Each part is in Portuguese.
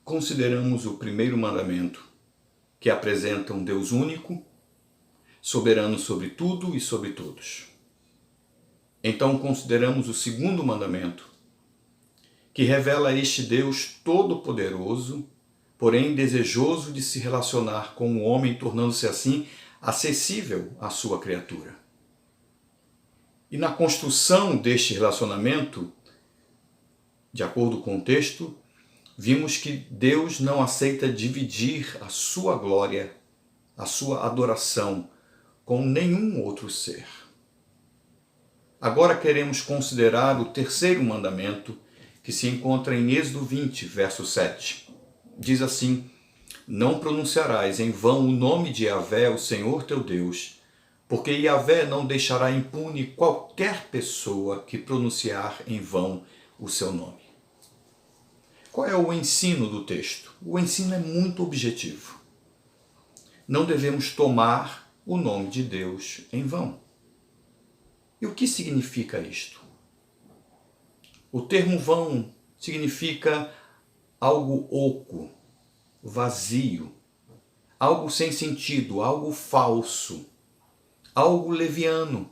consideramos o primeiro mandamento, que apresenta um Deus único, soberano sobre tudo e sobre todos. Então consideramos o segundo mandamento, que revela este Deus todo-poderoso, porém desejoso de se relacionar com o homem, tornando-se assim acessível à sua criatura. E na construção deste relacionamento, de acordo com o texto, vimos que Deus não aceita dividir a sua glória, a sua adoração com nenhum outro ser. Agora queremos considerar o terceiro mandamento, que se encontra em Êxodo 20, verso 7. Diz assim: não pronunciarás em vão o nome de Yahvé, o Senhor teu Deus, porque Yahvé não deixará impune qualquer pessoa que pronunciar em vão o seu nome. Qual é o ensino do texto? O ensino é muito objetivo. Não devemos tomar o nome de Deus em vão. E o que significa isto? O termo vão significa algo oco, vazio, algo sem sentido, algo falso, algo leviano,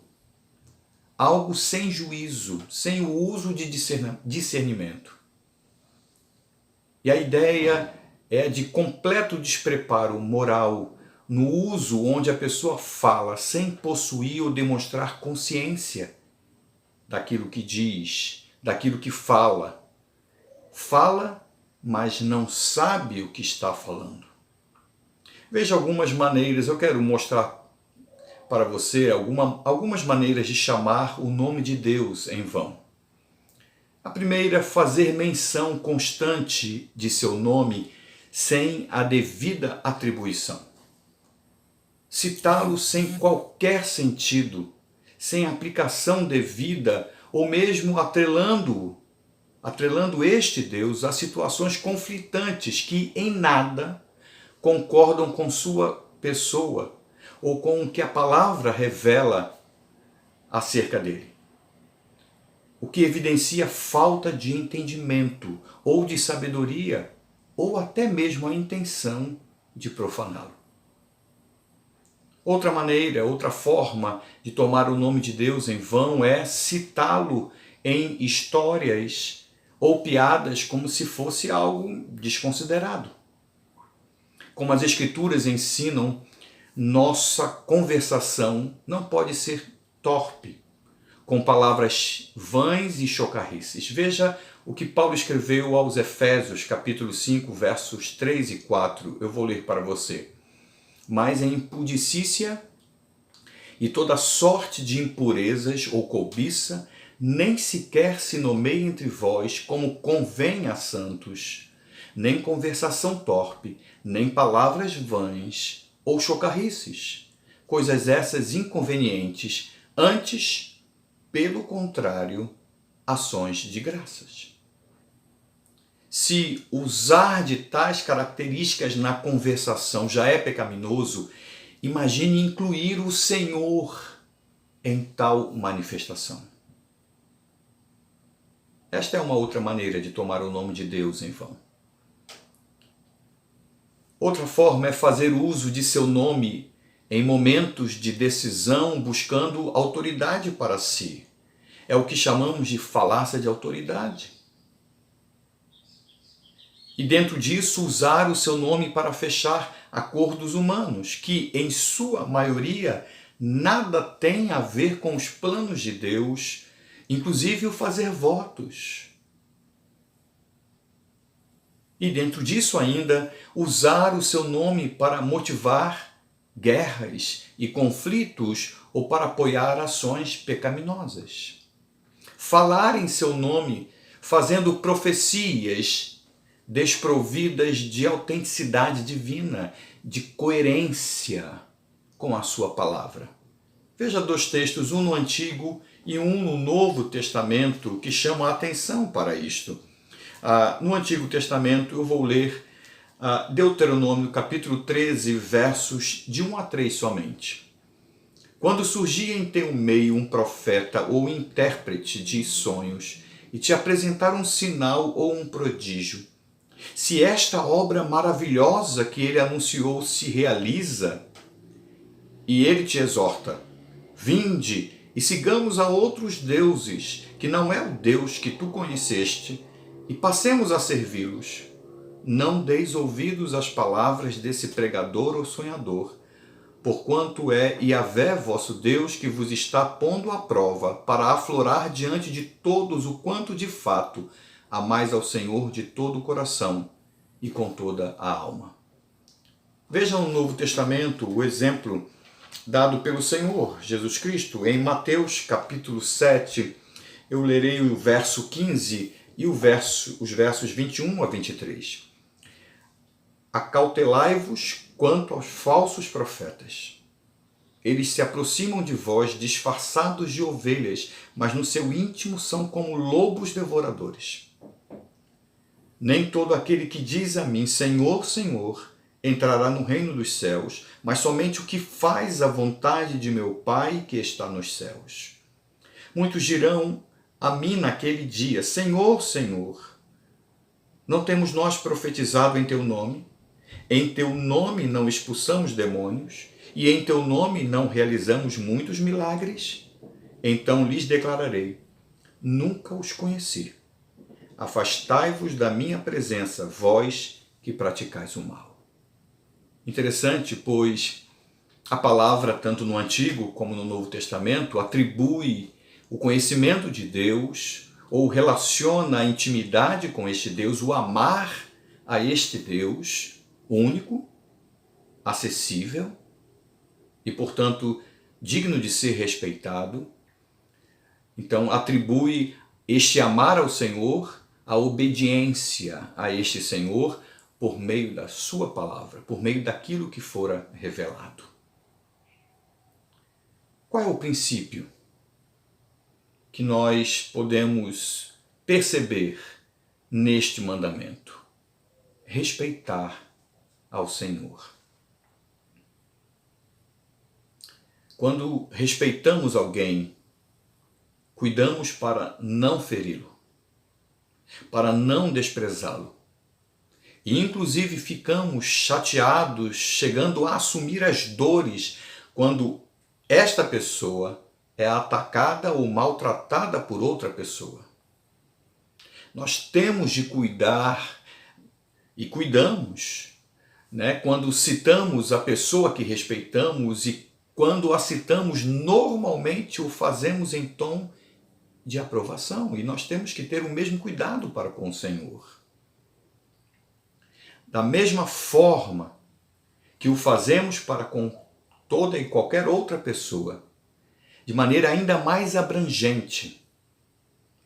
algo sem juízo, sem o uso de discernimento. E a ideia é de completo despreparo moral no uso onde a pessoa fala sem possuir ou demonstrar consciência daquilo que diz, daquilo que fala. Fala, mas não sabe o que está falando. Veja algumas maneiras, eu quero mostrar para você algumas maneiras de chamar o nome de Deus em vão. A primeira é fazer menção constante de seu nome sem a devida atribuição. Citá-lo sem qualquer sentido, sem aplicação devida, ou mesmo atrelando este Deus a situações conflitantes que em nada concordam com sua pessoa ou com o que a palavra revela acerca dele. O que evidencia falta de entendimento ou de sabedoria, ou até mesmo a intenção de profaná-lo. Outra maneira, outra forma de tomar o nome de Deus em vão é citá-lo em histórias ou piadas como se fosse algo desconsiderado. Como as Escrituras ensinam, nossa conversação não pode ser torpe, com palavras vãs e chocarrices. Veja o que Paulo escreveu aos Efésios, capítulo 5, versos 3 e 4. Eu vou ler para você. Mas em impudicícia e toda sorte de impurezas ou cobiça, nem sequer se nomeie entre vós como convém a santos, nem conversação torpe, nem palavras vãs ou chocarrices, coisas essas inconvenientes, antes, pelo contrário, ações de graças. Se usar de tais características na conversação já é pecaminoso, imagine incluir o Senhor em tal manifestação. Esta é uma outra maneira de tomar o nome de Deus em vão. Outra forma é fazer uso de seu nome em momentos de decisão, buscando autoridade para si. É o que chamamos de falácia de autoridade. E dentro disso, usar o seu nome para fechar acordos humanos, que, em sua maioria, nada tem a ver com os planos de Deus, inclusive o fazer votos. E dentro disso ainda, usar o seu nome para motivar guerras e conflitos ou para apoiar ações pecaminosas. Falar em seu nome fazendo profecias desprovidas de autenticidade divina, de coerência com a sua palavra. Veja dois textos, um no Antigo e um no Novo Testamento, que chamam a atenção para isto. No Antigo Testamento eu vou ler Deuteronômio capítulo 13, versos de 1 a 3 somente. Quando surgia em teu meio um profeta ou intérprete de sonhos e te apresentar um sinal ou um prodígio, Se esta obra maravilhosa que ele anunciou se realiza, e ele te exorta, vinde e sigamos a outros deuses, que não é o Deus que tu conheceste, e passemos a servi-los. Não deis ouvidos às palavras desse pregador ou sonhador, porquanto é Yahvé vosso Deus que vos está pondo à prova, para aflorar diante de todos o quanto de fato amais ao Senhor de todo o coração e com toda a alma. Vejam no Novo Testamento o exemplo dado pelo Senhor Jesus Cristo. Em Mateus capítulo 7, eu lerei o verso 15 e os versos 21 a 23. Acautelai-vos quanto aos falsos profetas. Eles se aproximam de vós disfarçados de ovelhas, mas no seu íntimo são como lobos devoradores. Nem todo aquele que diz a mim, Senhor, Senhor, entrará no reino dos céus, mas somente o que faz a vontade de meu Pai que está nos céus. Muitos dirão a mim naquele dia, Senhor, Senhor, não temos nós profetizado em teu nome? Em teu nome não expulsamos demônios? E em teu nome não realizamos muitos milagres? Então lhes declararei, nunca os conheci. Afastai-vos da minha presença, vós que praticais o mal. Interessante, pois a palavra, tanto no Antigo como no Novo Testamento, atribui o conhecimento de Deus, ou relaciona a intimidade com este Deus, o amar a este Deus único, acessível e, portanto, digno de ser respeitado. Então, atribui este amar ao Senhor, a obediência a este Senhor, por meio da sua palavra, por meio daquilo que fora revelado. Qual é o princípio que nós podemos perceber neste mandamento? Respeitar ao Senhor. Quando respeitamos alguém, cuidamos para não feri-lo, para não desprezá-lo. E inclusive ficamos chateados, chegando a assumir as dores quando esta pessoa é atacada ou maltratada por outra pessoa. Nós temos de cuidar e cuidamos, quando citamos a pessoa que respeitamos, e quando a citamos, normalmente o fazemos em tom de aprovação. E nós temos que ter o mesmo cuidado para com o Senhor. Da mesma forma que o fazemos para com toda e qualquer outra pessoa, de maneira ainda mais abrangente,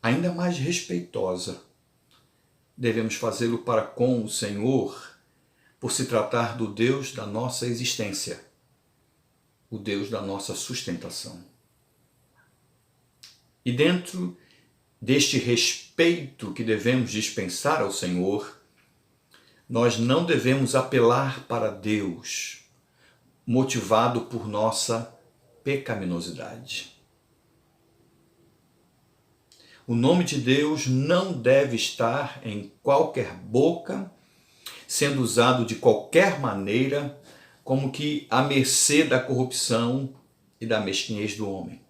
ainda mais respeitosa, devemos fazê-lo para com o Senhor, por se tratar do Deus da nossa existência, o Deus da nossa sustentação. E dentro deste respeito que devemos dispensar ao Senhor, nós não devemos apelar para Deus, motivado por nossa pecaminosidade. O nome de Deus não deve estar em qualquer boca, sendo usado de qualquer maneira, como que à mercê da corrupção e da mesquinhez do homem.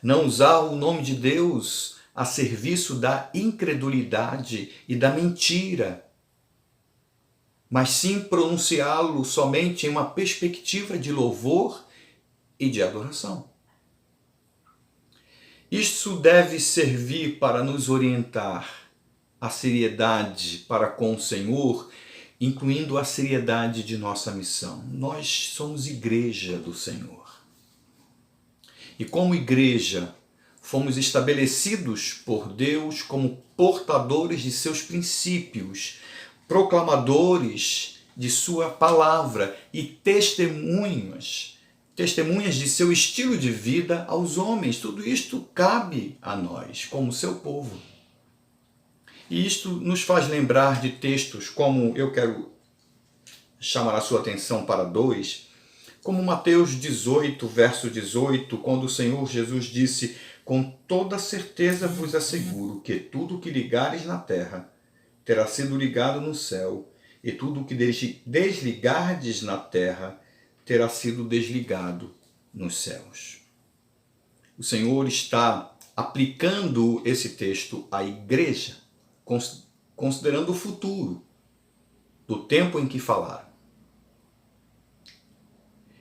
Não usar o nome de Deus a serviço da incredulidade e da mentira, mas sim pronunciá-lo somente em uma perspectiva de louvor e de adoração. Isso deve servir para nos orientar a seriedade para com o Senhor, incluindo a seriedade de nossa missão. Nós somos igreja do Senhor. E como igreja, fomos estabelecidos por Deus como portadores de seus princípios, proclamadores de sua palavra e testemunhas de seu estilo de vida aos homens. Tudo isto cabe a nós, como seu povo. E isto nos faz lembrar de textos como, eu quero chamar a sua atenção para dois, como Mateus 18, verso 18, quando o Senhor Jesus disse, com toda certeza vos asseguro que tudo que ligares na terra terá sido ligado no céu, e tudo o que desligardes na terra terá sido desligado nos céus. O Senhor está aplicando esse texto à igreja, considerando o futuro do tempo em que falar.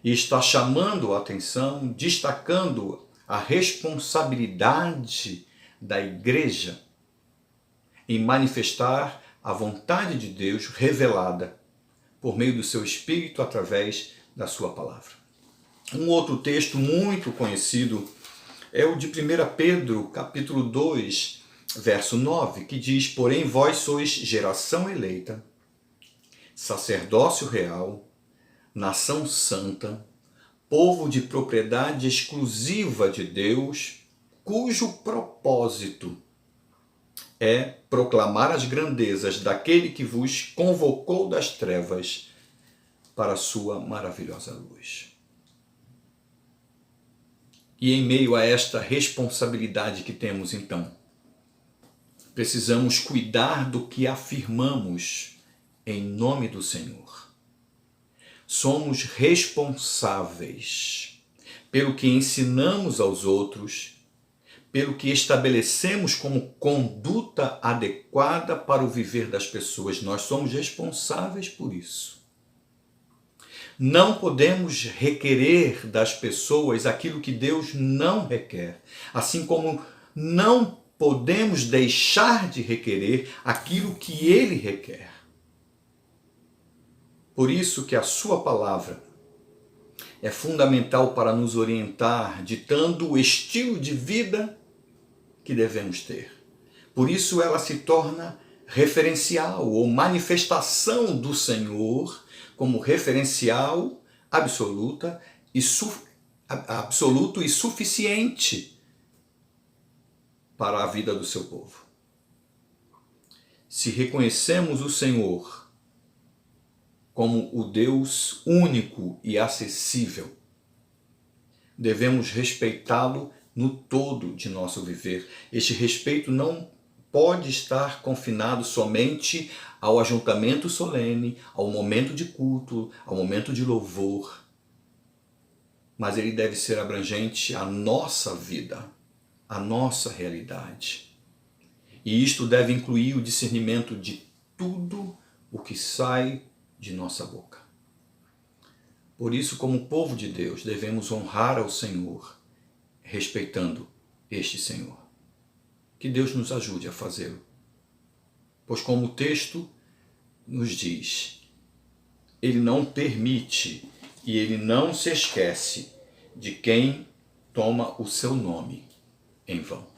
E está chamando a atenção, destacando a responsabilidade da igreja em manifestar a vontade de Deus revelada por meio do seu Espírito através da sua palavra. Um outro texto muito conhecido é o de 1 Pedro, capítulo 2, verso 9, que diz: porém vós sois geração eleita, sacerdócio real, nação santa, povo de propriedade exclusiva de Deus, cujo propósito é proclamar as grandezas daquele que vos convocou das trevas para a sua maravilhosa luz. E em meio a esta responsabilidade que temos, então, precisamos cuidar do que afirmamos em nome do Senhor. Somos responsáveis pelo que ensinamos aos outros, pelo que estabelecemos como conduta adequada para o viver das pessoas. Nós somos responsáveis por isso. Não podemos requerer das pessoas aquilo que Deus não requer, assim como não podemos deixar de requerer aquilo que Ele requer. Por isso que a sua palavra é fundamental para nos orientar, ditando o estilo de vida que devemos ter. Por isso ela se torna referencial ou manifestação do Senhor como referencial absoluto e suficiente para a vida do seu povo. Se reconhecemos o Senhor como o Deus único e acessível, devemos respeitá-lo no todo de nosso viver. Este respeito não pode estar confinado somente ao ajuntamento solene, ao momento de culto, ao momento de louvor, mas ele deve ser abrangente à nossa vida, à nossa realidade. E isto deve incluir o discernimento de tudo o que sai de nossa boca. Por isso, como povo de Deus, devemos honrar ao Senhor, respeitando este Senhor. Que Deus nos ajude a fazê-lo. Pois como o texto nos diz, Ele não permite e Ele não se esquece de quem toma o seu nome em vão.